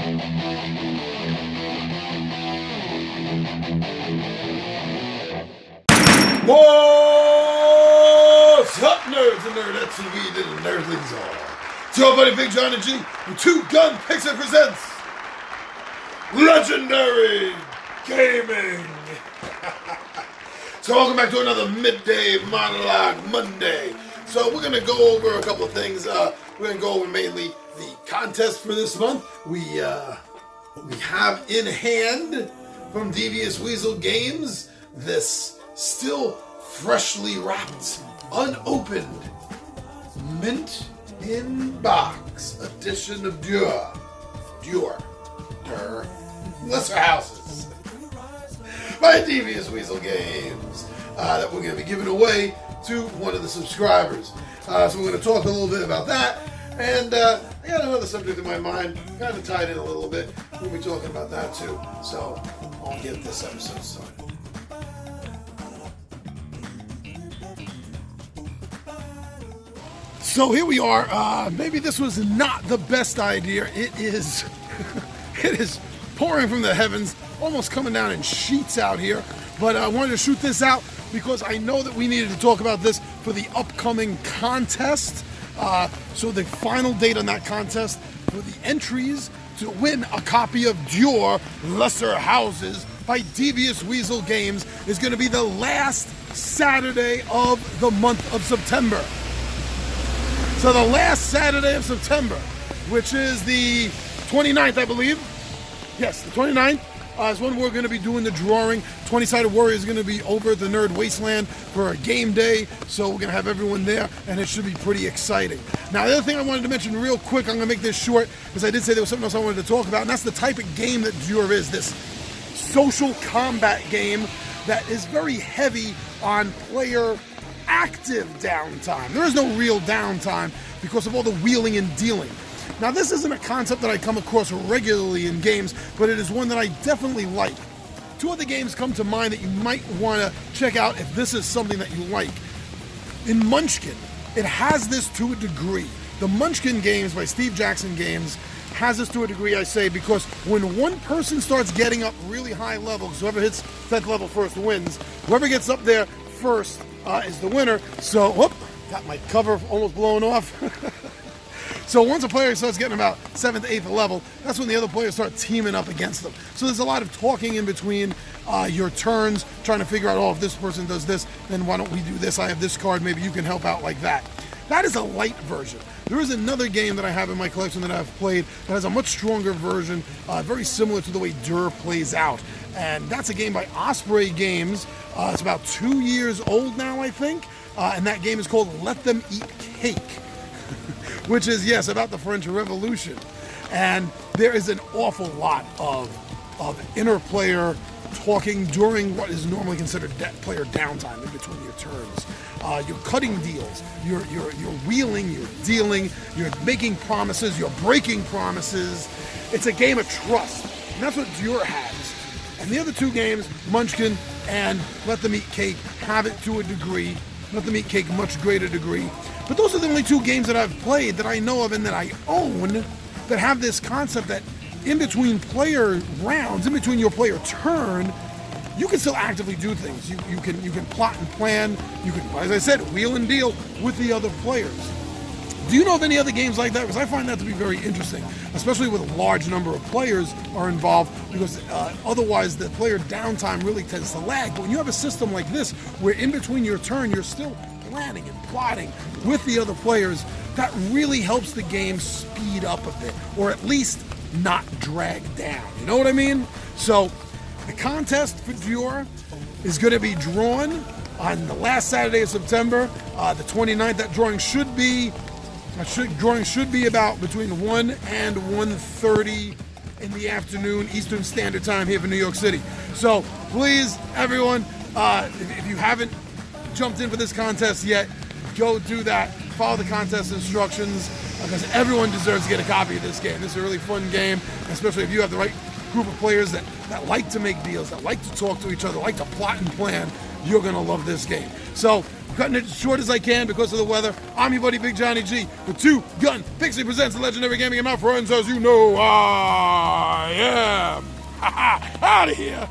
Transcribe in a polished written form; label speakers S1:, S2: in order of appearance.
S1: What's up, nerds and nerdettes and we little nerdlings all? It's your buddy Big John and G with Two Gun Pixie presents Legendary Gaming. So welcome back to another Midday Monologue Monday. So we're going to go over a couple of things. We're going to go over mainly the contest for this month. We have in hand from Devious Weasel Games this still freshly wrapped, unopened, mint in box edition of Lesser Houses by Devious Weasel Games that we're going to be giving away to one of the subscribers. So we're going to talk a little bit about that, and I got another subject in my mind, kind of tied in a little bit. We'll be talking about that too. So I'll get this episode started. So here we are. Maybe this was not the best idea. It is, it is pouring from the heavens, almost coming down in sheets out here. But I wanted to shoot this out because I know that we needed to talk about this for the upcoming contest. So the final date on that contest for the entries to win a copy of Lesser Houses by Devious Weasel Games is going to be the last Saturday of the month of September. So the last Saturday of September, which is the 29th, I believe. Yes, the 29th is when we're going to be doing the drawing. 20-Sided Warrior is going to be over at the Nerd Wasteland for a game day. So we're going to have everyone there, and it should be pretty exciting. Now, the other thing I wanted to mention real quick, I'm going to make this short, because I did say there was something else I wanted to talk about, and that's the type of game that Dure is, this social combat game that is very heavy on player active downtime. There is no real downtime because of all the wheeling and dealing. Now, this isn't a concept that I come across regularly in games, but it is one that I definitely like. Two other games come to mind that you might want to check out if this is something that you like. In Munchkin, it has this to a degree. The Munchkin games by Steve Jackson Games has this to a degree, I say, because when one person starts getting up really high levels, whoever hits 10th level first wins. Whoever gets up there first is the winner. So, whoop, got my cover almost blown off. So once a player starts getting about 7th, 8th level, that's when the other players start teaming up against them. So there's a lot of talking in between your turns, trying to figure out, oh, if this person does this, then why don't we do this? I have this card, maybe you can help out like that. That is a light version. There is another game that I have in my collection that I've played that has a much stronger version, very similar to the way Dur plays out. And that's a game by Osprey Games. It's about 2 years old now, I think. And that game is called Let Them Eat Cake, which is, yes, about the French Revolution. And there is an awful lot of interplayer talking during what is normally considered player downtime in between your turns. You're cutting deals, you're wheeling, you're dealing, you're making promises, you're breaking promises. It's a game of trust, and that's what Dure has. And the other two games, Munchkin and Let Them Eat Cake, have it to a degree. Let Them Eat Cake, much greater degree. But those are the only two games that I've played that I know of and that I own that have this concept that in between player rounds, in between your player turn, you can still actively do things. You can plot and plan. You can, as I said, wheel and deal with the other players. Do you know of any other games like that? Because I find that to be very interesting, especially with a large number of players are involved, because otherwise the player downtime really tends to lag. But when you have a system like this, where in between your turn, you're still planning and plotting with the other players, that really helps the game speed up a bit, or at least not drag down. You know what I mean? So the contest for Dure is going to be drawn on the last Saturday of September, the 29th. That drawing should be about between 1 and 1:30 in the afternoon Eastern Standard Time here in New York City. So please, everyone, if you haven't jumped in for this contest yet, go do that. Follow the contest instructions, because everyone deserves to get a copy of this game. This is a really fun game, especially if you have the right group of players that like to make deals, that like to talk to each other, like to plot and plan. You're going to love this game. So cutting it as short as I can because of the weather. I'm your buddy Big Johnny G. The Two Gun Pixie presents the legendary gaming and my friends, as you know, I am out of here.